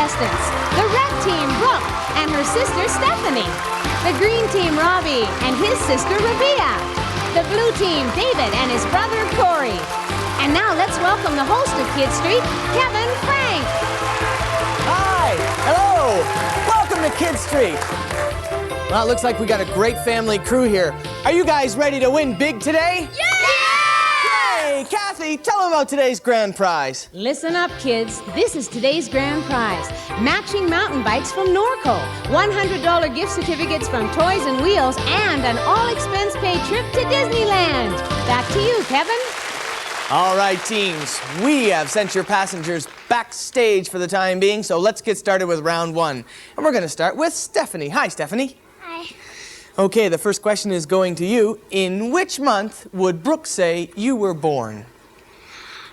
contestants. The red team, Brooke, and her sister, Stephanie. The green team, Robbie, and his sister, Rabia. The blue team, David, and his brother, Corey. And now let's welcome the host of Kidstreet, Kevin Frank. Hi, hello, welcome to Kidstreet. Well, it looks like we got a great family crew here. Are you guys ready to win big today? Yeah! Hey, Kathy, tell them about today's grand prize. Listen up, kids. This is today's grand prize. Matching mountain bikes from Norco, $100 gift certificates from Toys and Wheels, and an all-expense-paid trip to Disneyland. Back to you, Kevin. All right, teams, we have sent your passengers backstage for the time being, so let's get started with round one. And we're going to start with Stephanie. Hi, Stephanie. Hi. Okay, the first question is going to you. In which month would Brooke say you were born?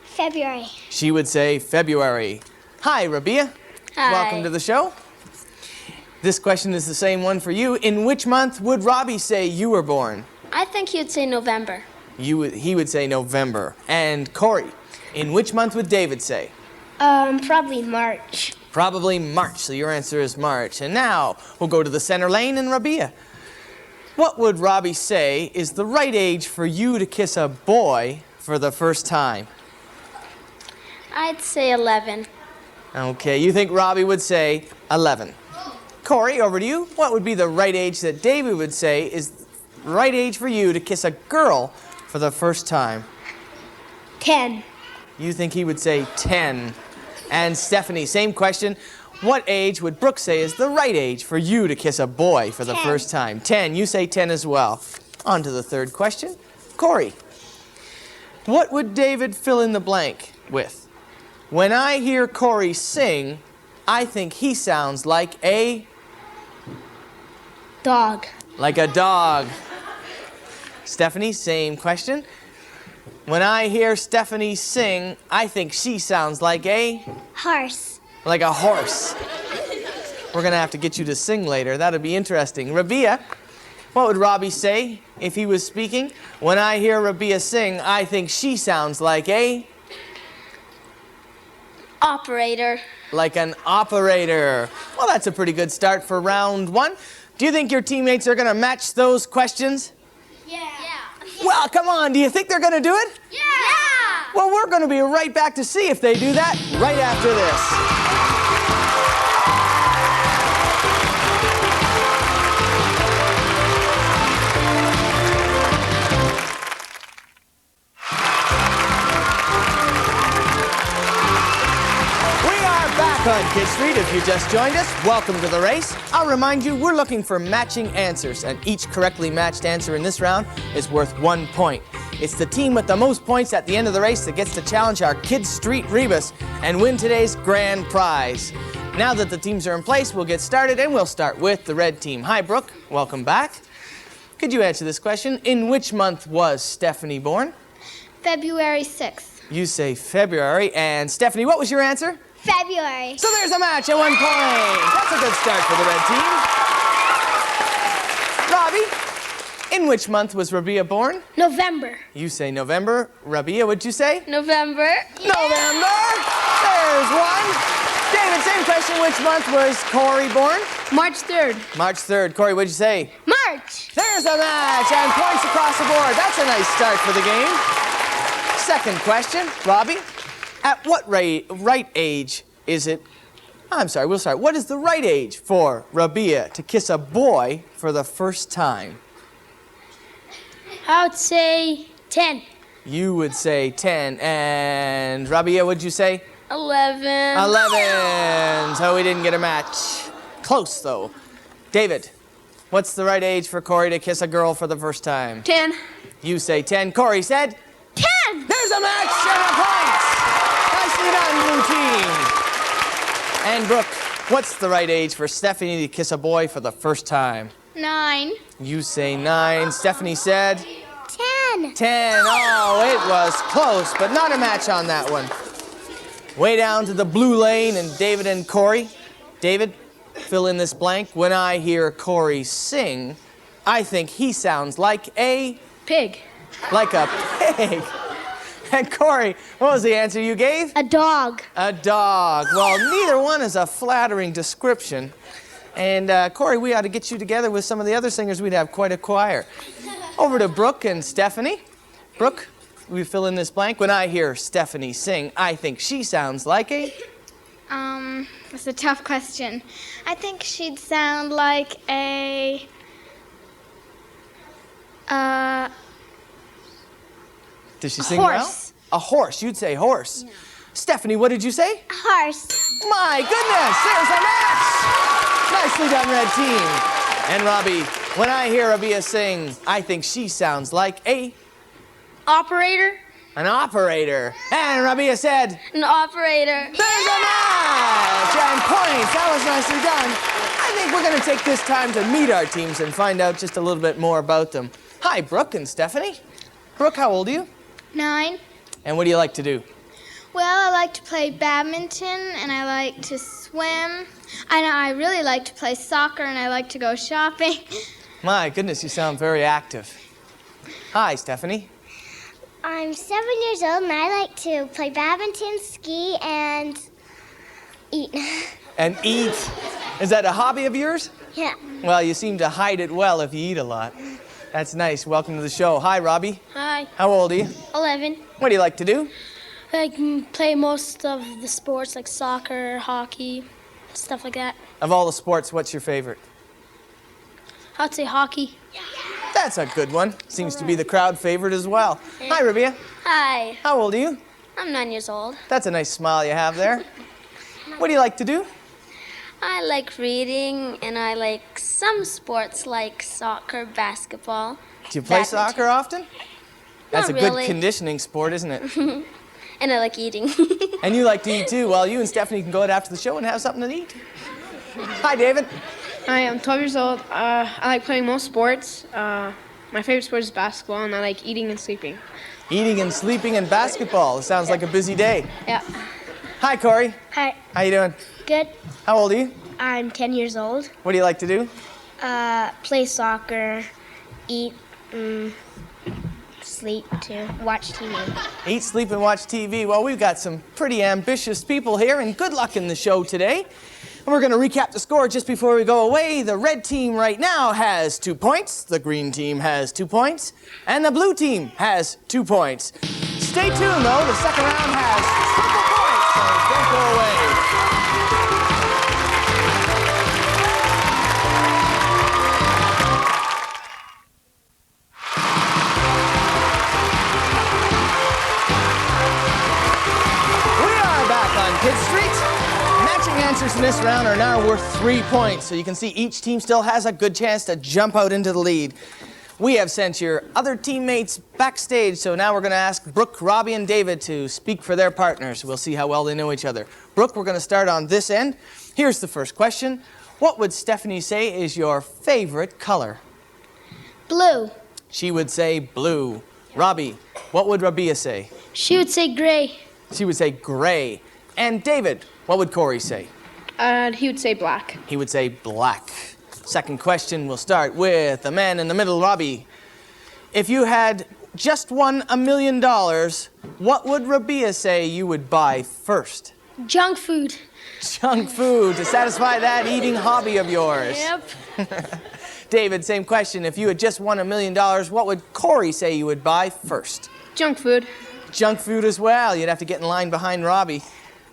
February. She would say February. Hi, Rabia. Hi. Welcome to the show. This question is the same one for you. In which month would Robbie say you were born? I think you'd say November. He would say November. And Corey, in which month would David say? Probably March. Probably March, so your answer is March. And now, we'll go to the center lane and Rabia. What would Robbie say is the right age for you to kiss a boy for the first time? I'd say 11. Okay, you think Robbie would say 11. Corey, over to you. What would be the right age that David would say is the right age for you to kiss a girl for the first time? 10. You think he would say 10. And Stephanie, same question. What age would Brooke say is the right age for you to kiss a boy for the 10. first time? 10. You say 10 as well. On to the third question. Corey, what would David fill in the blank with? When I hear Corey sing, I think he sounds like a... Dog. Like a dog. Stephanie, same question. When I hear Stephanie sing, I think she sounds like a... Horse. Like a horse. We're going to have to get you to sing later. That'll be interesting. Rabia, what would Robbie say if he was speaking? When I hear Rabia sing, I think she sounds like a... Operator. Like an operator. Well, that's a pretty good start for round one. Do you think your teammates are going to match those questions? Yeah. Well, come on. Do you think they're going to do it? Yeah. Well, we're going to be right back to see if they do that right after this. On Kidstreet, if you just joined us, welcome to the race. I'll remind you, we're looking for matching answers, and each correctly matched answer in this round is worth 1 point. It's the team with the most points at the end of the race that gets to challenge our Kidstreet Rebus and win today's grand prize. Now that the teams are in place, we'll get started, and we'll start with the red team. Hi, Brooke. Welcome back. Could you answer this question? In which month was Stephanie born? February 6th. You say February. And Stephanie, what was your answer? February. So there's a match at 1 point. That's a good start for the red team. Robbie, in which month was Rabia born? November. You say November. Rabia, what'd you say? November. November. There's one. David, same question. Which month was Corey born? March 3rd. March 3rd. Corey, what'd you say? March. There's a match and points across the board. That's a nice start for the game. Second question. Robbie, at what right age is it? We'll start. What is the right age for Rabia to kiss a boy for the first time? I would say 10. You would say 10. And Rabia, what'd you say? 11. 11. So we didn't get a match. Close, though. David, what's the right age for Corey to kiss a girl for the first time? 10. You say 10. Corey said? 10. There's a match and a point. Nicely done, blue team. And Brooke, what's the right age for Stephanie to kiss a boy for the first time? 9. You say 9. Stephanie said? 10. 10. Oh, it was close, but not a match on that one. Way down to the blue lane and David and Corey. David, fill in this blank. When I hear Corey sing, I think he sounds like a... Pig. Like a pig. And Corey, what was the answer you gave? A dog. A dog. Well, neither one is a flattering description. And Corey, we ought to get you together with some of the other singers. We'd have quite a choir. Over to Brooke and Stephanie. Brooke, we fill in this blank. When I hear Stephanie sing, I think she sounds like a... That's a tough question. I think she'd sound like a... Does she sing horse. well? A horse. You'd say horse. No. Stephanie, what did you say? Horse. My goodness, there's a match! Nicely done, red team. And Robbie, when I hear Rabia sing, I think she sounds like a... Operator. An operator. And Rabia said... An operator. There's a match! And points. That was nicely done. I think we're going to take this time to meet our teams and find out just a little bit more about them. Hi, Brooke and Stephanie. Brooke, how old are you? 9. And what do you like to do? Well, I like to play badminton, and I like to swim. I really like to play soccer, and I like to go shopping. My goodness, you sound very active. Hi, Stephanie. I'm 7 years old and I like to play badminton, ski, and eat. And eat. Is that a hobby of yours? Yeah. Well, you seem to hide it well if you eat a lot. That's nice. Welcome to the show. Hi, Robbie. Hi. How old are you? 11. What do you like to do? I can play most of the sports like soccer, hockey, stuff like that. Of all the sports, what's your favorite? I'd say hockey. That's a good one. Seems to be the crowd favorite as well. Hi, Rabia. Hi. How old are you? I'm 9 years old. That's a nice smile you have there. What do you like to do? I like reading and I like some sports like soccer, basketball. Do you play badminton. soccer often? That's Not a good really. conditioning sport, isn't it? And I like eating. And you like to eat too. Well, you and Stephanie can go out after the show and have something to eat. Hi, David. Hi, I'm 12 years old. I like playing most sports. My favorite sport is basketball, and I like eating and sleeping. Eating and sleeping and basketball. It sounds like a busy day. Yeah. Hi, Corey. Hi. How you doing? Good. How old are you? I'm 10 years old. What do you like to do? Play soccer, eat, sleep too, watch TV. Eat, sleep, and watch TV. Well, we've got some pretty ambitious people here, and good luck in the show today. And we're going to recap the score just before we go away. The red team right now has 2 points, the green team has 2 points, and the blue team has 2 points. Stay tuned, though. The second round has triple points, so don't go away. We are back on Kidstreet. Matching answers in this round are now worth 3 points, so you can see each team still has a good chance to jump out into the lead. We have sent your other teammates backstage, so now we're going to ask Brooke, Robbie, and David to speak for their partners. We'll see how well they know each other. Brooke, we're going to start on this end. Here's the first question. What would Stephanie say is your favorite color? Blue. She would say blue. Robbie, what would Rabia say? She would say gray. She would say gray. And David, what would Corey say? He would say black. He would say black. Second question, we'll start with the man in the middle, Robbie. If you had just won $1 million, what would Rabia say you would buy first? Junk food. Junk food to satisfy that eating hobby of yours. Yep. David, same question. If you had just won $1 million, what would Corey say you would buy first? Junk food. Junk food as well. You'd have to get in line behind Robbie.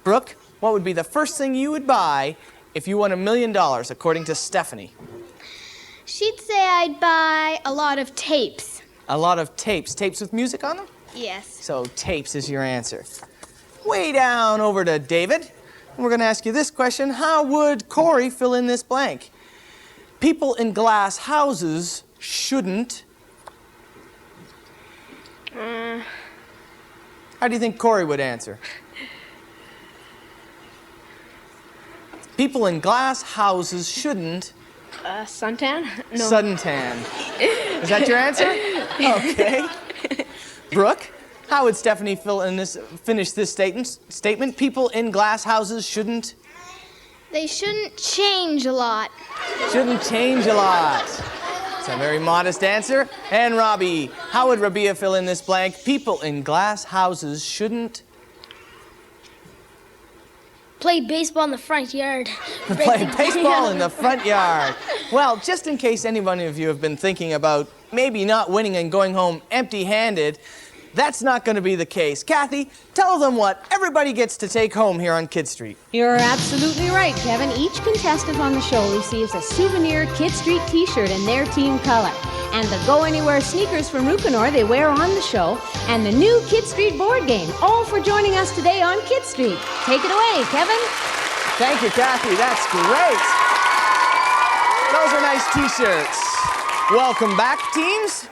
Brooke, what would be the first thing you would buy if you won $1 million, according to Stephanie? She'd say I'd buy a lot of tapes. A lot of tapes. Tapes with music on them? Yes. So tapes is your answer. Way down over to David. We're going to ask you this question. How would Corey fill in this blank? People in glass houses shouldn't... How do you think Corey would answer? People in glass houses shouldn't... Suntan? No. Suntan. Is that your answer? Okay. Brooke, how would Stephanie finish this statement? People in glass houses shouldn't... They shouldn't change a lot. Shouldn't change a lot. It's a very modest answer. And Robbie, how would Rabia fill in this blank? People in glass houses shouldn't Play baseball in the front yard. play baseball in the front yard. Well, just in case any one of you have been thinking about maybe not winning and going home empty-handed, that's not going to be the case. Kathy, tell them what everybody gets to take home here on Kidstreet. You're absolutely right, Kevin. Each contestant on the show receives a souvenir Kidstreet t-shirt in their team color. And the Go Anywhere sneakers from Rucanor they wear on the show. And the new Kidstreet board game, all for joining us today on Kidstreet. Take it away, Kevin. Thank you, Kathy. That's great. Those are nice t-shirts. Welcome back, teams.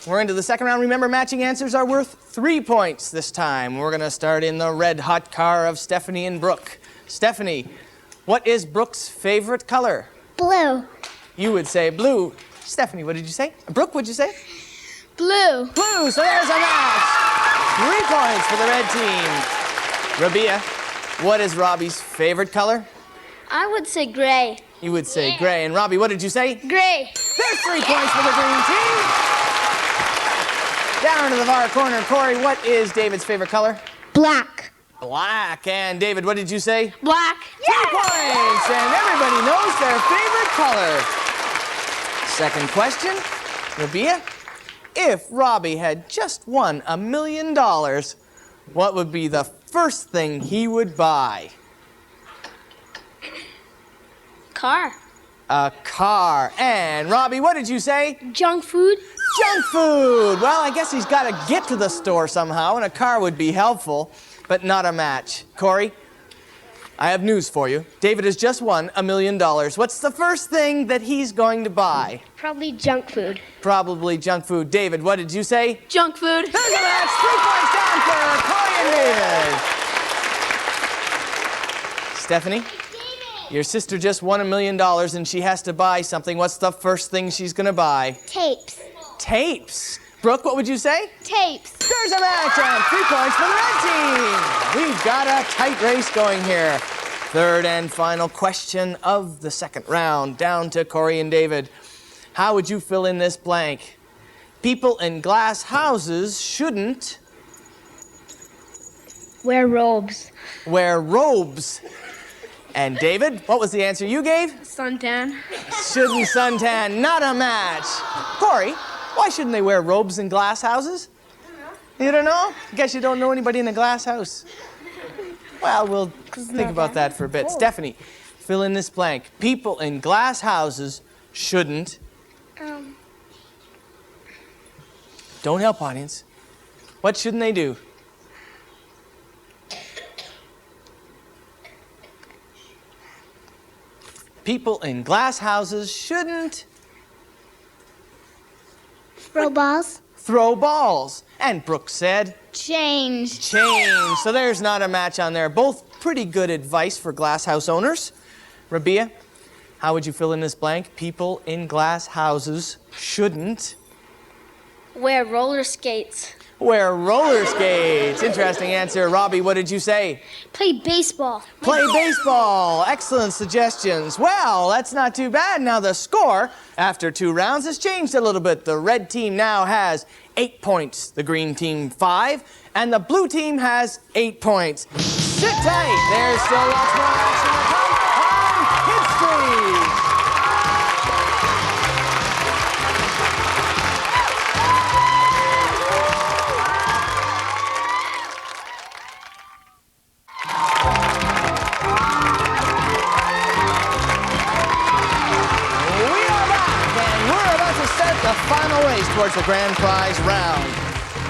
We're into the second round. Remember, matching answers are worth 3 points this time. We're going to start in the red-hot car of Stephanie and Brooke. Stephanie, what is Brooke's favorite color? Blue. You would say blue. Stephanie, what did you say? Brooke, what'd you say? Blue. Blue, so there's a match. 3 points for the red team. Rabia, what is Robbie's favorite color? I would say gray. You would say gray. And Robbie, what did you say? Gray. There's 3 points for the green team. Down to the far corner, Corey, what is David's favorite color? Black. Black. And David, what did you say? Black. 2 points, and everybody knows their favorite color. Second question, Rabia, if Robbie had just won $1 million, what would be the first thing he would buy? Car. A car. And Robbie, what did you say? Junk food. Junk food. Well, I guess he's got to get to the store somehow, and a car would be helpful, but not a match. Corey, I have news for you. David has just won $1 million. What's the first thing that he's going to buy? Probably junk food. Probably junk food. David, what did you say? Junk food. There's a match. 3 points down for Corey and David. Stephanie, your sister just won $1 million and she has to buy something. What's the first thing she's going to buy? Tapes. Tapes. Brooke, what would you say? Tapes. There's a match and 3 points for the red team. We've got a tight race going here. Third and final question of the second round, down to Corey and David. How would you fill in this blank? People in glass houses shouldn't Wear robes. wear robes. And David, what was the answer you gave? Suntan. Shouldn't suntan, not a match. Corey, why shouldn't they wear robes in glass houses? You don't know? Guess you don't know anybody in a glass house. Well, we'll think about that for a bit. Stephanie, fill in this blank. People in glass houses shouldn't. Don't help, audience. What shouldn't they do? People in glass houses shouldn't Throw balls. throw balls. And Brooke said, Change. change. So there's not a match on there. Both pretty good advice for glass house owners. Rabia, how would you fill in this blank? People in glass houses shouldn't Wear roller skates. wear roller skates. Interesting answer. Robbie, what did you say? Play baseball. Play baseball. Excellent suggestions. Well, that's not too bad. Now the score after 2 rounds has changed a little bit. The red team now has 8 points, the green team 5, and the blue team has 8 points. Sit tight. There's still lots more action to come on Kidstreet. The final race towards the grand prize round.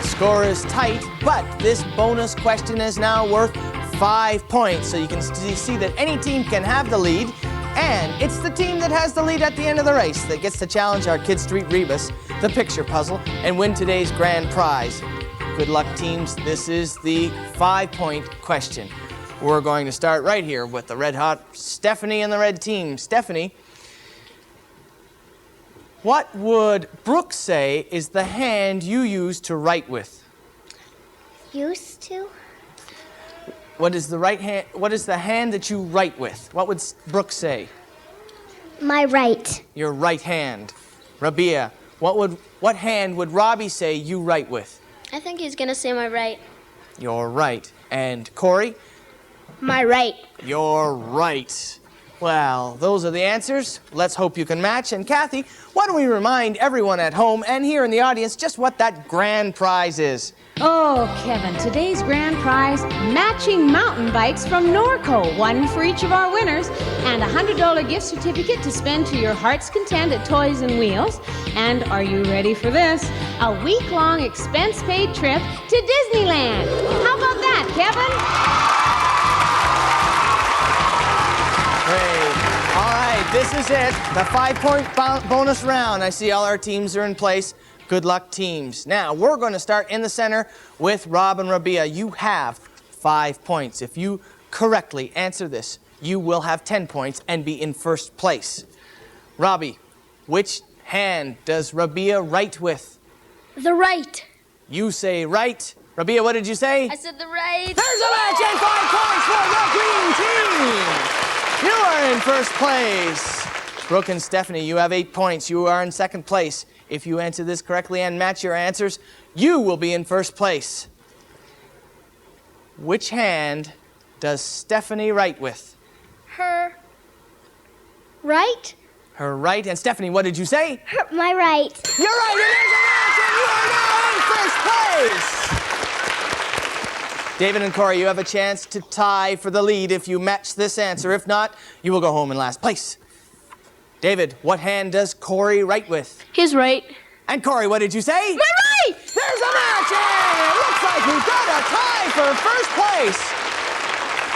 The score is tight, but this bonus question is now worth 5 points. So you can see that any team can have the lead, and it's the team that has the lead at the end of the race that gets to challenge our Kidstreet Rebus, the picture puzzle, and win today's grand prize. Good luck, teams. This is the 5-point question. We're going to start right here with the red hot Stephanie and the red team. Stephanie, what would Brooke say is the hand you use to write with? Used to. What is the right hand? What is the hand that you write with? What would Brooke say? My right. Your right hand. Rabia, what hand would Robbie say you write with? I think he's gonna say my right. You're right. And Corey? My right. You're right. Well, those are the answers. Let's hope you can match. And Kathy, why don't we remind everyone at home and here in the audience just what that grand prize is? Oh, Kevin, today's grand prize, matching mountain bikes from Norco, one for each of our winners, and a $100 gift certificate to spend to your heart's content at Toys and Wheels. And are you ready for this? A week-long expense-paid trip to Disneyland. How about that, Kevin? Great. All right, this is it, the 5-point bonus round. I see all our teams are in place. Good luck, teams. Now, we're going to start in the center with Rob and Rabia. You have 5 points. If you correctly answer this, you will have 10 points and be in first place. Robbie, which hand does Rabia write with? The right. You say right. Rabia, what did you say? I said the right. There's a match and 5 points for the green team. You are in first place. Brooke and Stephanie, you have 8 points. You are in second place. If you answer this correctly and match your answers, you will be in first place. Which hand does Stephanie write with? Her right. Her right. And Stephanie, what did you say? My right. You're right. It is a match, and you are now in first place. David and Corey, you have a chance to tie for the lead if you match this answer. If not, you will go home in last place. David, what hand does Corey write with? His right. And Corey, what did you say? My right. There's a match, and it looks like we've got a tie for first place.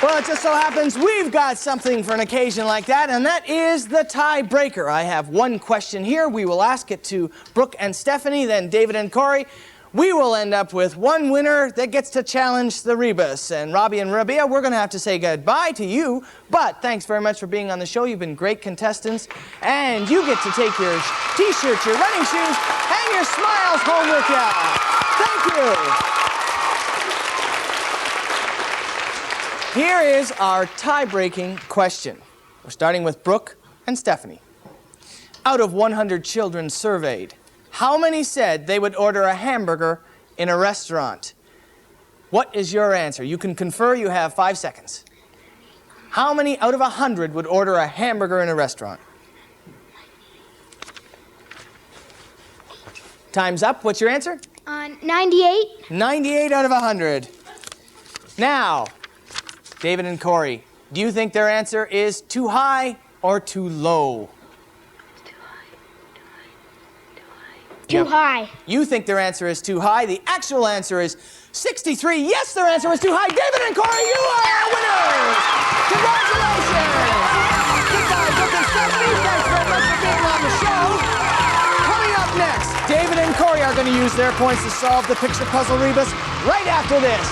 Well, it just so happens we've got something for an occasion like that, and that is the tiebreaker. I have one question here. We will ask it to Brooke and Stephanie, then David and Corey. We will end up with one winner that gets to challenge the Rebus. And Robbie and Rabia, we're going to have to say goodbye to you. But thanks very much for being on the show. You've been great contestants. And you get to take your T-shirts, your running shoes, and your smiles home with you. Thank you. Here is our tie-breaking question. We're starting with Brooke and Stephanie. Out of 100 children surveyed, how many said they would order a hamburger in a restaurant? What is your answer? You can confer. You have 5 seconds. How many out of 100 would order a hamburger in a restaurant? Time's up. What's your answer? 98. 98 out of 100. Now, David and Corey, do you think their answer is too high or too low? Too high. You think their answer is too high. The actual answer is 63. Yes, their answer was too high. David and Corey, you are our winners. Congratulations. Goodbye, Brooke and Stephanie. Thanks very much for being on the show. Coming up next, David and Corey are going to use their points to solve the picture puzzle rebus right after this.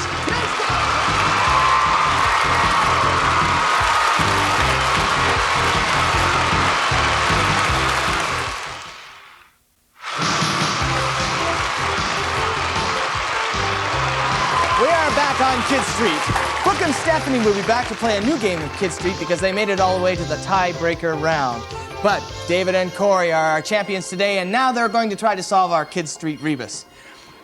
Back on Kidstreet. Brooke and Stephanie will be back to play a new game of Kidstreet because they made it all the way to the tiebreaker round. But David and Corey are our champions today, and now they're going to try to solve our Kidstreet rebus.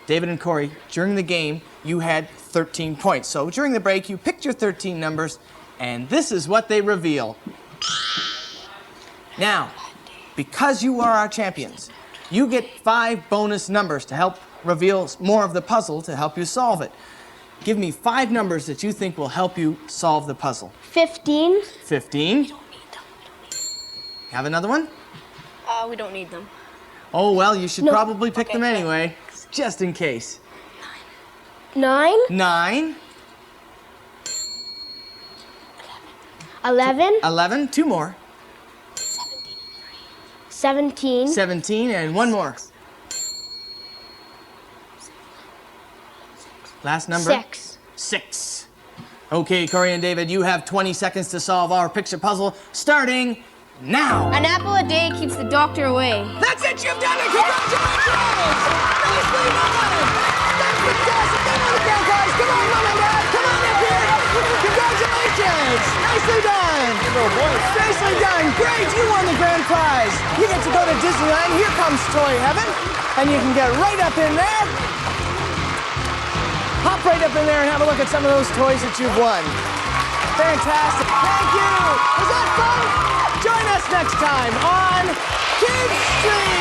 David and Corey, during the game, you had 13 points. So during the break, you picked your 13 numbers, and this is what they reveal. Now, because you are our champions, you get 5 bonus numbers to help reveal more of the puzzle to help you solve it. Give me 5 numbers that you think will help you solve the puzzle. 15. 15. Have another one? We don't need them. Oh, well, you should probably pick them anyway, just in case. 9. 9. 11. 11. 2 more. 17. 17, and 1 more. Last number? 6. 6. Okay, Corey and David, you have 20 seconds to solve our picture puzzle, starting now. An apple a day keeps the doctor away. That's it, you've done it! Congratulations! Nicely done! That's fantastic! They know the grand prize! Come on, Mom and Dad! Come on up here! Congratulations! Nicely done! Nicely done! Great, you won the grand prize! You get to go to Disneyland. Here comes Toy Heaven. And you can get right up in there. Hop right up in there and have a look at some of those toys that you've won. Fantastic. Thank you. Was that fun? Join us next time on Kidstreet.